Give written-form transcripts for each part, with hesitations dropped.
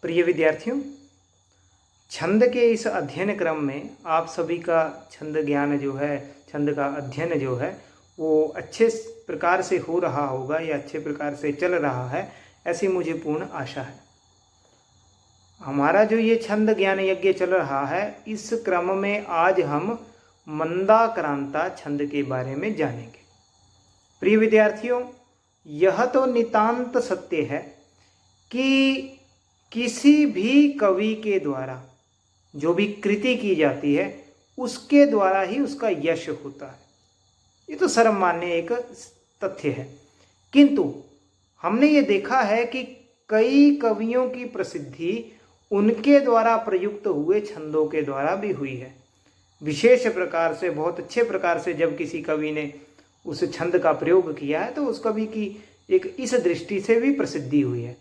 प्रिय विद्यार्थियों, छंद के इस अध्ययन क्रम में आप सभी का छंद ज्ञान जो है, छंद का अध्ययन जो है वो अच्छे प्रकार से हो रहा होगा या अच्छे प्रकार से चल रहा है, ऐसी मुझे पूर्ण आशा है। हमारा जो ये छंद ज्ञान यज्ञ चल रहा है, इस क्रम में आज हम मंदाक्रांता छंद के बारे में जानेंगे। प्रिय विद्यार्थियों, यह तो नितांत सत्य है कि किसी भी कवि के द्वारा जो भी कृति की जाती है उसके द्वारा ही उसका यश होता है। ये तो सर्वमान्य एक तथ्य है। किंतु हमने ये देखा है कि कई कवियों की प्रसिद्धि उनके द्वारा प्रयुक्त हुए छंदों के द्वारा भी हुई है। विशेष प्रकार से, बहुत अच्छे प्रकार से जब किसी कवि ने उस छंद का प्रयोग किया है तो उस कवि की एक इस दृष्टि से भी प्रसिद्धि हुई है।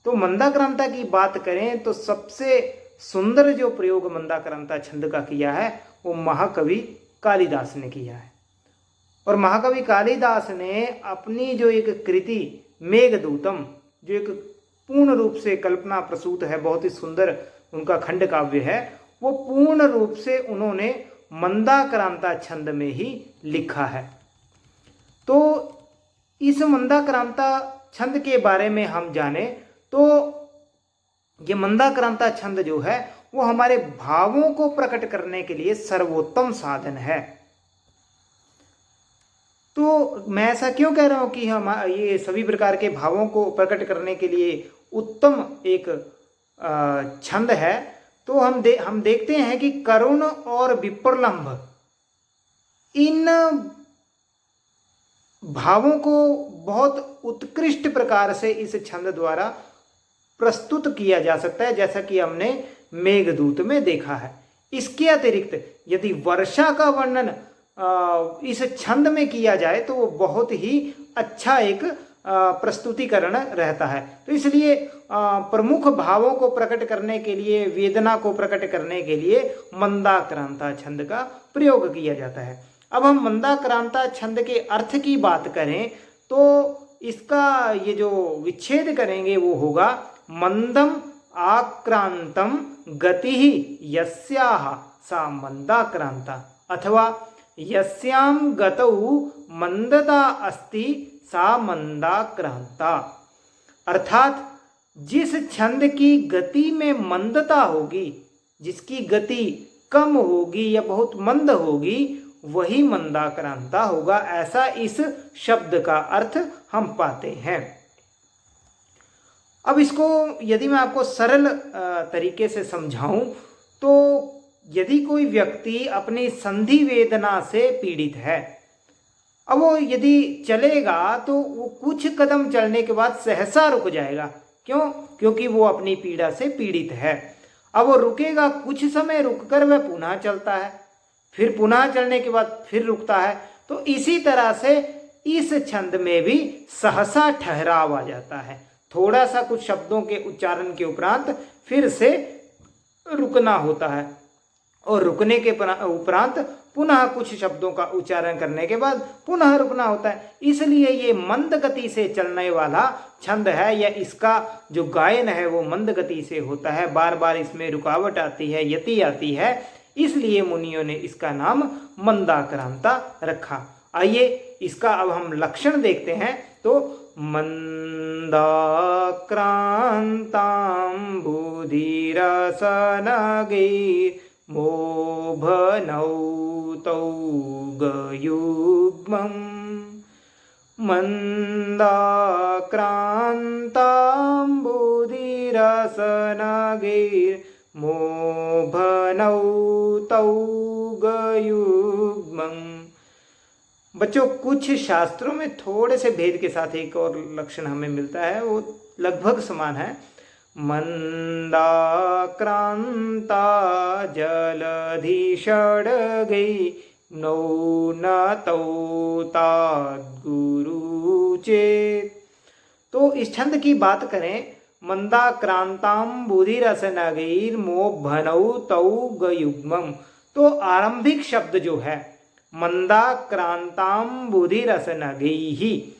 तो मंदाक्रांता की बात करें तो सबसे सुंदर जो प्रयोग मंदाक्रांता छंद का किया है वो महाकवि कालिदास ने किया है। और महाकवि कालिदास ने अपनी जो एक कृति मेघदूतम, जो एक पूर्ण रूप से कल्पना प्रसूत है, बहुत ही सुंदर उनका खंड काव्य है, वो पूर्ण रूप से उन्होंने मंदाक्रांता छंद में ही लिखा है। तो इस मंदाक्रांता छंद के बारे में हम जाने तो ये मंदाक्रांता छंद जो है वो हमारे भावों को प्रकट करने के लिए सर्वोत्तम साधन है। तो मैं ऐसा क्यों कह रहा हूं कि हम ये सभी प्रकार के भावों को प्रकट करने के लिए उत्तम एक छंद है। तो हम देखते हैं कि करुण और विप्रलंभ, इन भावों को बहुत उत्कृष्ट प्रकार से इस छंद द्वारा प्रस्तुत किया जा सकता है, जैसा कि हमने मेघदूत में देखा है। इसके अतिरिक्त यदि वर्षा का वर्णन इस छंद में किया जाए तो वो बहुत ही अच्छा एक प्रस्तुतिकरण रहता है। तो इसलिए प्रमुख भावों को प्रकट करने के लिए, वेदना को प्रकट करने के लिए मंदाक्रांता छंद का प्रयोग किया जाता है। अब हम मंदाक्रांता छंद के अर्थ की बात करें तो इसका ये जो विच्छेद करेंगे वो होगा मंदम आक्रांतम गति यस्याह सा मंदाक्रांता, अथवा यस्याम गतौ मंदता अस्ति सा मंदाक्रांता। अर्थात जिस छंद की गति में मंदता होगी, जिसकी गति कम होगी या बहुत मंद होगी, वही मंदाक्रांता होगा। ऐसा इस शब्द का अर्थ हम पाते हैं। अब इसको यदि मैं आपको सरल तरीके से समझाऊं तो यदि कोई व्यक्ति अपनी संधि वेदना से पीड़ित है, अब वो यदि चलेगा तो वो कुछ कदम चलने के बाद सहसा रुक जाएगा। क्यों? क्योंकि वो अपनी पीड़ा से पीड़ित है। अब वो रुकेगा, कुछ समय रुककर वह पुनः चलता है, फिर पुनः चलने के बाद फिर रुकता है। तो इसी तरह से इस छंद में भी सहसा ठहराव आ जाता है। थोड़ा सा कुछ शब्दों के उच्चारण के उपरांत फिर से रुकना होता है, और रुकने के उपरांत पुनः कुछ शब्दों का उच्चारण करने के बाद पुनः रुकना होता है। इसलिए ये मंद गति से चलने वाला छंद है, या इसका जो गायन है वो मंद गति से होता है। बार बार इसमें रुकावट आती है, यति आती है, इसलिए मुनियों ने इसका नाम मंदाक्रांता रखा। आइए इसका अब हम लक्षण देखते हैं। तो मंदाक्रांतां बुधिरसनगैर्मोभनौ तौ गयुग्मं, मंदाक्रांतां बुधिरसनगैर्मोभनौ तौ गयुग्मं। बच्चों, कुछ शास्त्रों में थोड़े से भेद के साथ एक और लक्षण हमें मिलता है, वो लगभग समान है। मंदाक्रांता जलधि षड्गै नौ नतौ ताद्गुरु चेत्। तो इस छंद की बात करें, मंदाक्रांतां बुधिरसनगैर्मोभनौ तौ गयुग्मं, तो आरंभिक शब्द जो है मंदाक्रांतां बुधिरसनगैहि,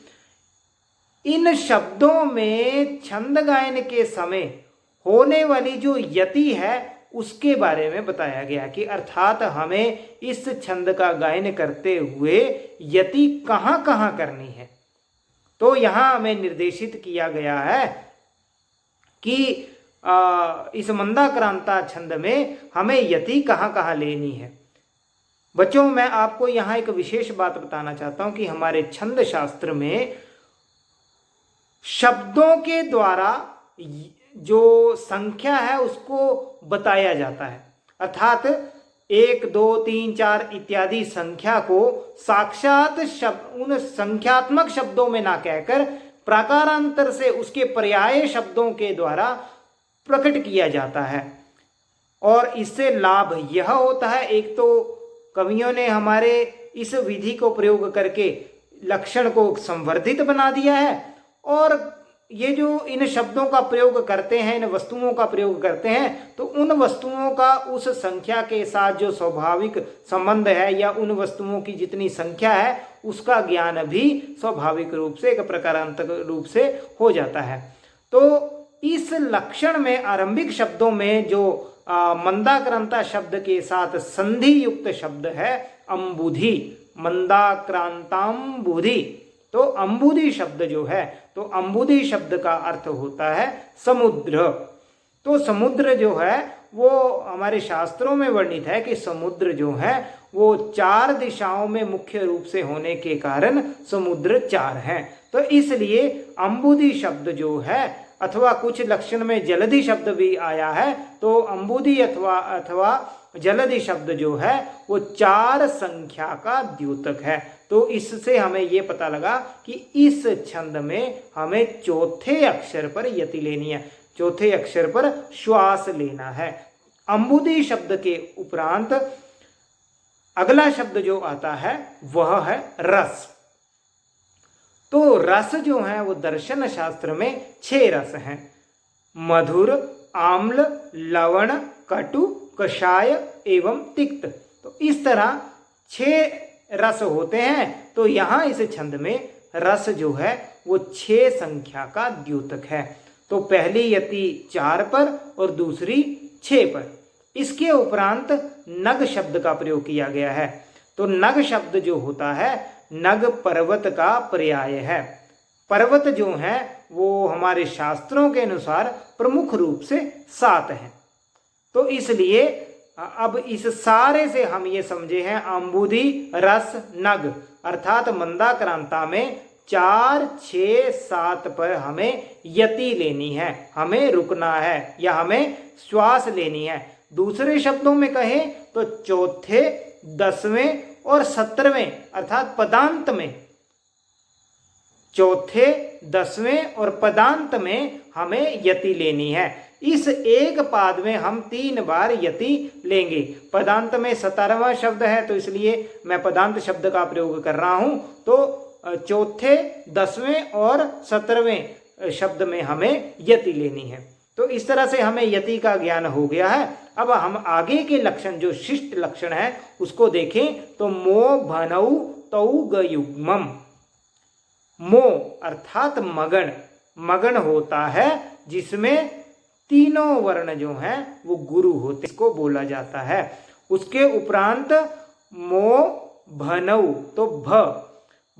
इन शब्दों में छंद गायन के समय होने वाली जो यति है उसके बारे में बताया गया कि अर्थात हमें इस छंद का गायन करते हुए यति कहाँ कहाँ करनी है। तो यहाँ हमें निर्देशित किया गया है कि इस मंदाक्रांता छंद में हमें यति कहाँ कहाँ लेनी है। बच्चों, मैं आपको यहाँ एक विशेष बात बताना चाहता हूँ कि हमारे छंद शास्त्र में शब्दों के द्वारा जो संख्या है उसको बताया जाता है। अर्थात 1, 2, 3, 4 इत्यादि संख्या को साक्षात शब्द उन संख्यात्मक शब्दों में ना कहकर प्रकारांतर से उसके पर्याय शब्दों के द्वारा प्रकट किया जाता है। और इससे लाभ यह होता है, एक तो कवियों ने हमारे इस विधि को प्रयोग करके लक्षण को संवर्धित बना दिया है, और ये जो इन शब्दों का प्रयोग करते हैं, इन वस्तुओं का प्रयोग करते हैं, तो उन वस्तुओं का उस संख्या के साथ जो स्वाभाविक संबंध है या उन वस्तुओं की जितनी संख्या है उसका ज्ञान भी स्वाभाविक रूप से, एक प्रकारांतर रूप से हो जाता है। तो इस लक्षण में आरंभिक शब्दों में जो मंदाक्रांता शब्द के साथ संधि युक्त शब्द है अंबुधि, मंदाक्रांतांबुधि। तो अंबुधि शब्द जो है, तो अंबुधि शब्द का अर्थ होता है समुद्र। तो समुद्र जो है वो हमारे शास्त्रों में वर्णित है कि समुद्र जो है वो 4 दिशाओं में मुख्य रूप से होने के कारण समुद्र 4 हैं। तो इसलिए अंबुधि शब्द जो है, अथवा कुछ लक्षण में जलधि शब्द भी आया है, तो अंबुधि अथवा जलधि शब्द जो है वो 4 संख्या का द्योतक है। तो इससे हमें ये पता लगा कि इस छंद में हमें चौथे अक्षर पर यति लेनी है, चौथे अक्षर पर श्वास लेना है। अंबुधि शब्द के उपरांत अगला शब्द जो आता है वह है रस। तो रस जो है वो दर्शन शास्त्र में 6 रस हैं, मधुर, आम्ल, लवण, कटु, कषाय एवं तिक्त। तो इस तरह 6 रस होते हैं। तो यहाँ इस छंद में रस जो है वो 6 संख्या का द्योतक है। तो पहली यति 4 पर और दूसरी 6 पर। इसके उपरांत नग शब्द का प्रयोग किया गया है। तो नग शब्द जो होता है, नग पर्वत का पर्याय है। पर्वत जो है वो हमारे शास्त्रों के अनुसार प्रमुख रूप से 7 हैं। तो इसलिए अब इस सारे से हम ये समझे हैं अंबुधि, रस, नग, अर्थात मंदाक्रांता में 4, 6, 7 पर हमें यति लेनी है, हमें रुकना है या हमें श्वास लेनी है। दूसरे शब्दों में कहें तो चौथे, 10वें और 17वें अर्थात पदांत में, चौथे, 10वें और पदांत में हमें यति लेनी है। इस एक पाद में हम 3 बार यति लेंगे। पदांत में 17वां शब्द है तो इसलिए मैं पदांत शब्द का प्रयोग कर रहा हूं। तो चौथे, 10वें और 17वें शब्द में हमें यति लेनी है। तो इस तरह से हमें यति का ज्ञान हो गया है। अब हम आगे के लक्षण जो शिष्ट लक्षण है उसको देखें। तो मो भनौ तौ गयुग्मम। मो अर्थात मगन, मगन होता है जिसमें तीनों वर्ण जो हैं वो गुरु होते, इसको बोला जाता है। उसके उपरांत मो भनौ, तो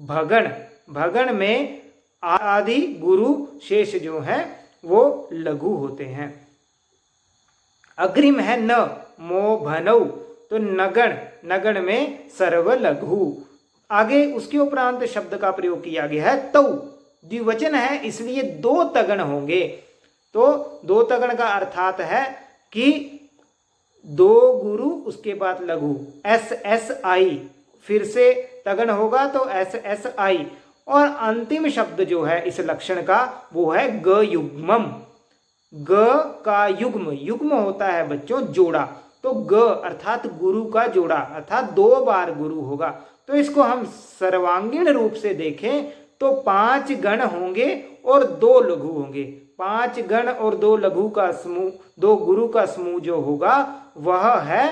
भगण, भगण में आदि गुरु शेष जो हैं वो लघु होते हैं। अग्रिम है न, मो भनौ, तो नगण, नगण में सर्व लघु। आगे उसके उपरांत शब्द का प्रयोग किया गया है तौ, द्विवचन है इसलिए 2 तगण होंगे। तो 2 तगण का अर्थात है कि 2 गुरु उसके बाद लघु, एस एस आई, फिर से तगण होगा तो एस एस आई। और अंतिम शब्द जो है इस लक्षण का वो है ग युग्मम। ग का युग्म, युग्म होता है बच्चों जोड़ा। तो ग अर्थात गुरु का जोड़ा, अर्थात 2 बार गुरु होगा। तो इसको हम सर्वांगीण रूप से देखें तो 5 गण होंगे और 2 लघु होंगे। 5 गण और 2 लघु का समूह, 2 गुरु का समूह जो होगा वह है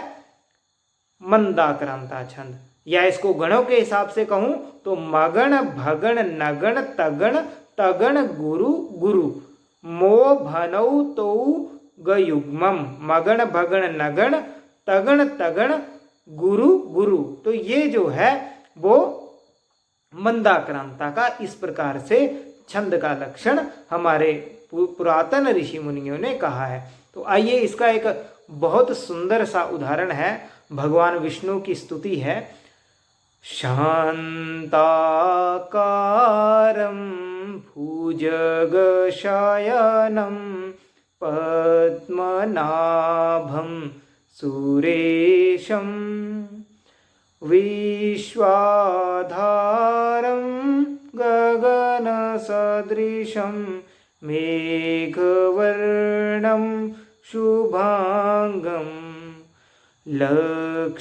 मंदाक्रांता छंद। या इसको गणों के हिसाब से कहूं तो मगण, भगण, नगण, तगण, तगण, गुरु, गुरु। मो भनौ तौ युग्मम, मगण भगण नगण तगण तगण गुरु गुरु। तो ये जो है वो मंदाक्रांता का इस प्रकार से छंद का लक्षण हमारे पुरातन ऋषि मुनियों ने कहा है। तो आइए इसका एक बहुत सुंदर सा उदाहरण है, भगवान विष्णु की स्तुति है। शांताकारं भुजगशयनं पद्मनाभं सुरेशं विश्वाधारं गगनसदृशं मेघवर्णं शुभांगं लक्ष्मीकान्तं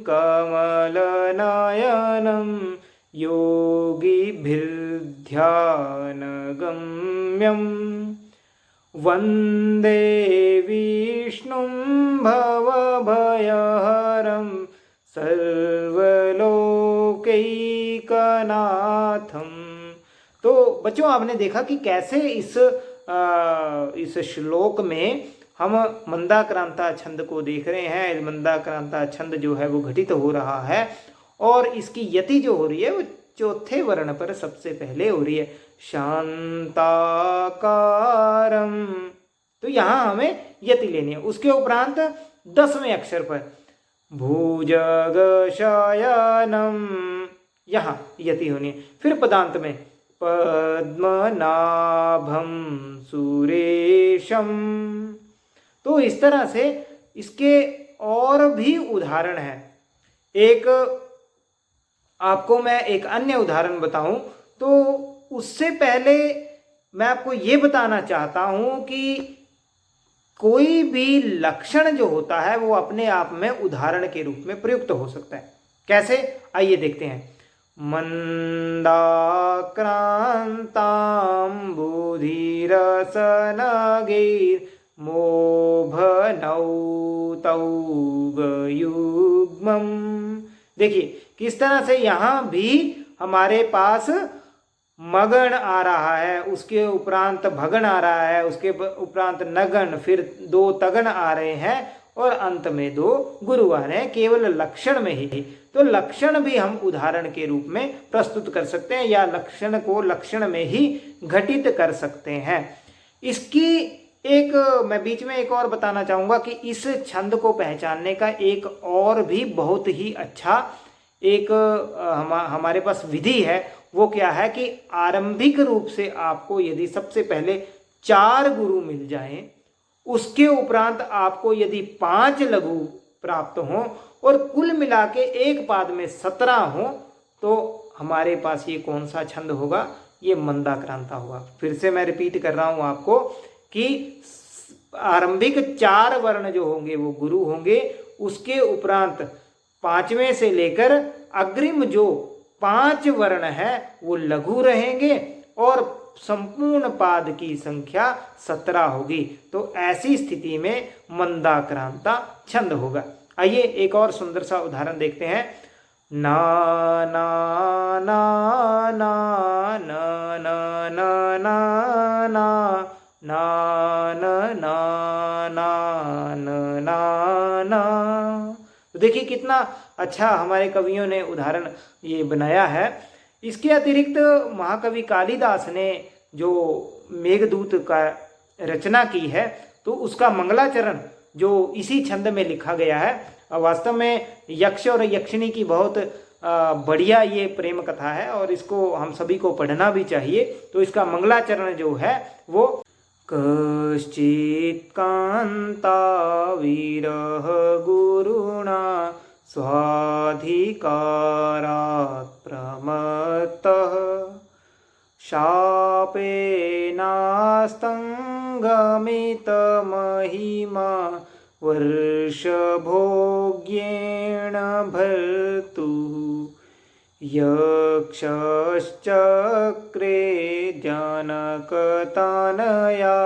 कमलनयनं योगिभिर्ध्यानगम्यं वन्दे विष्णुं भवभयहरं सर्वलोकैकनाथं। तो बच्चों आपने देखा कि कैसे इस श्लोक में हम मंदाक्रांता छंद को देख रहे हैं। मंदाक्रांता छंद जो है वो घटित हो रहा है और इसकी यति जो हो रही है वो चौथे वर्ण पर सबसे पहले हो रही है, शांताकारम। तो यहाँ हमें यति लेनी है। उसके उपरांत 10वें अक्षर पर भुजगशयनम, यहाँ यति होनी है। फिर पदांत में पद्मनाभम सुरेशम। तो इस तरह से इसके और भी उदाहरण हैं। एक आपको मैं एक अन्य उदाहरण बताऊं तो उससे पहले मैं आपको ये बताना चाहता हूं कि कोई भी लक्षण जो होता है वो अपने आप में उदाहरण के रूप में प्रयुक्त हो सकता है। कैसे, आइए देखते हैं। मंदाक्रांताम्बुधिरसनगैर् मोभनौतौगयुग्मम। देखिए किस तरह से यहाँ भी हमारे पास मगण आ रहा है, उसके उपरांत भगण आ रहा है, उसके उपरांत नगण, फिर 2 तगण आ रहे हैं और अंत में 2 गुरु आ रहे हैं, केवल लक्षण में ही। तो लक्षण भी हम उदाहरण के रूप में प्रस्तुत कर सकते हैं या लक्षण को लक्षण में ही घटित कर सकते हैं। इसकी एक मैं बीच में एक और बताना चाहूँगा कि इस छंद को पहचानने का एक और भी बहुत ही अच्छा एक हमारे पास विधि है। वो क्या है कि आरंभिक रूप से आपको यदि सबसे पहले 4 गुरु मिल जाएं, उसके उपरांत आपको यदि 5 लघु प्राप्त हों और कुल मिला के एक पाद में 17 हों, तो हमारे पास ये कौन सा छंद होगा? ये मंदाक्रांता होगा। फिर से मैं रिपीट कर रहा हूँ आपको कि आरंभिक 4 वर्ण जो होंगे वो गुरु होंगे, उसके उपरांत 5वें से लेकर अग्रिम जो 5 वर्ण है वो लघु रहेंगे और संपूर्ण पाद की संख्या 17 होगी। तो ऐसी स्थिति में मंदाक्रांता छंद होगा। आइए एक और सुंदर सा उदाहरण देखते हैं। ना ना ना ना ना ना ना ना ना ना ना ना ना ना ना। तो देखिए कितना अच्छा हमारे कवियों ने उदाहरण ये बनाया है। इसके अतिरिक्त महाकवि कालिदास ने जो मेघदूत का रचना की है तो उसका मंगलाचरण जो इसी छंद में लिखा गया है, वास्तव में यक्ष और यक्षिणी की बहुत बढ़िया ये प्रेम कथा है और इसको हम सभी को पढ़ना भी चाहिए। तो इसका मंगलाचरण जो है वो कश्चित् कांता विरह गुरुणा स्वाधिकारात् प्रमत्तः शापेनास्तंगमितमहिमा वर्षभोग्येण भर्तुः यक्षश्चक्रे जनकतनया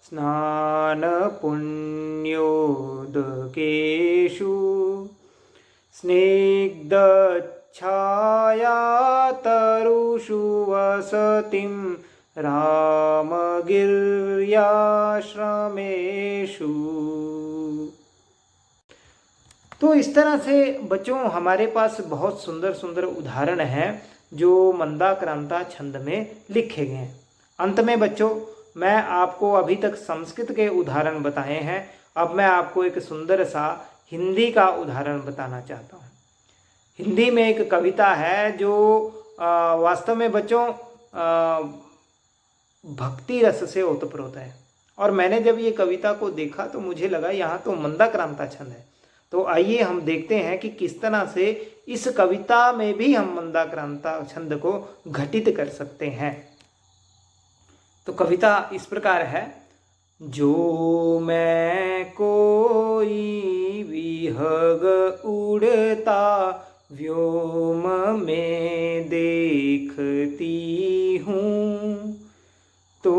स्नानपुण्योदकेषु स्निग्धच्छाया तरुषु वसतिं रामगिर्याश्रमेषु। तो इस तरह से बच्चों हमारे पास बहुत सुंदर सुंदर उदाहरण हैं जो मंदाक्रांता छंद में लिखे गए हैं। अंत में बच्चों मैं आपको अभी तक संस्कृत के उदाहरण बताए हैं, अब मैं आपको एक सुंदर सा हिंदी का उदाहरण बताना चाहता हूँ। हिंदी में एक कविता है जो वास्तव में बच्चों भक्ति रस से ओतप्रोत है, और मैंने जब ये कविता को देखा तो मुझे लगा यहाँ तो मंदाक्रांता छंद है। तो आइए हम देखते हैं कि किस तरह से इस कविता में भी हम मंदाक्रांता छंद को घटित कर सकते हैं। तो कविता इस प्रकार है। जो मैं कोई विहग उड़ता व्योम में देखती हूँ, तो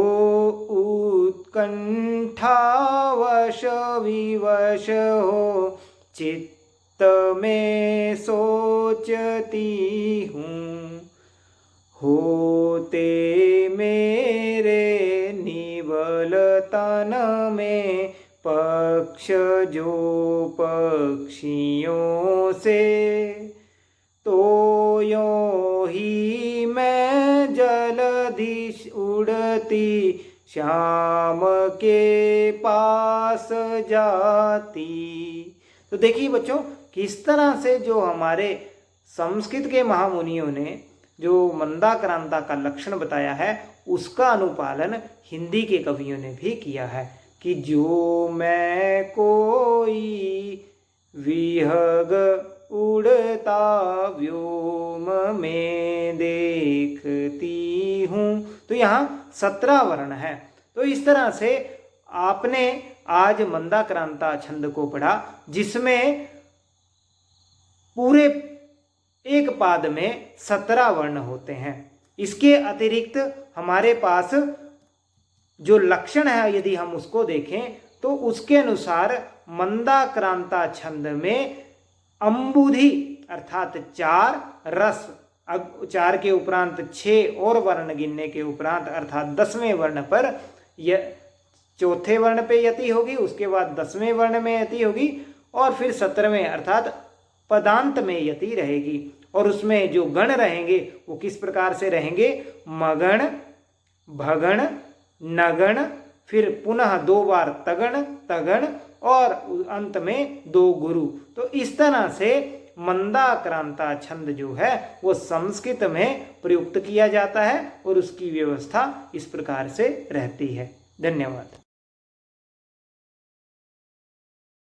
उत्कंठावश विवश हो चित्त में सोचती हूँ, होते मेरे निवल तन में पक्ष जो पक्षियों से, तो यों ही मैं जलधि उड़ती श्याम के पास जाती। तो देखिए बच्चों किस तरह से जो हमारे संस्कृत के महामुनियों ने जो मंदाक्रांता का लक्षण बताया है उसका अनुपालन हिंदी के कवियों ने भी किया है कि जो मैं कोई विहग उड़ता व्योम में देखती हूँ। तो यहाँ 17 वर्ण है। तो इस तरह से आपने आज मंदाक्रांता छंद को पढ़ा जिसमें पूरे एक पाद में 17 वर्ण होते हैं। इसके अतिरिक्त हमारे पास जो लक्षण है यदि हम उसको देखें तो उसके अनुसार मंदाक्रांता छंद में अंबुधि अर्थात 4 रस, 4 के उपरांत 6 और वर्ण गिनने के उपरांत अर्थात 10वें वर्ण पर चौथे वर्ण पे यति होगी, उसके बाद 10वें वर्ण में यति होगी और फिर 17वें अर्थात पदांत में यति रहेगी। और उसमें जो गण रहेंगे वो किस प्रकार से रहेंगे? मगण, भगण, नगण, फिर पुनः 2 बार तगण, तगण और अंत में 2 गुरु। तो इस तरह से मंदाक्रांता छंद जो है वो संस्कृत में प्रयुक्त किया जाता है और उसकी व्यवस्था इस प्रकार से रहती है। धन्यवाद।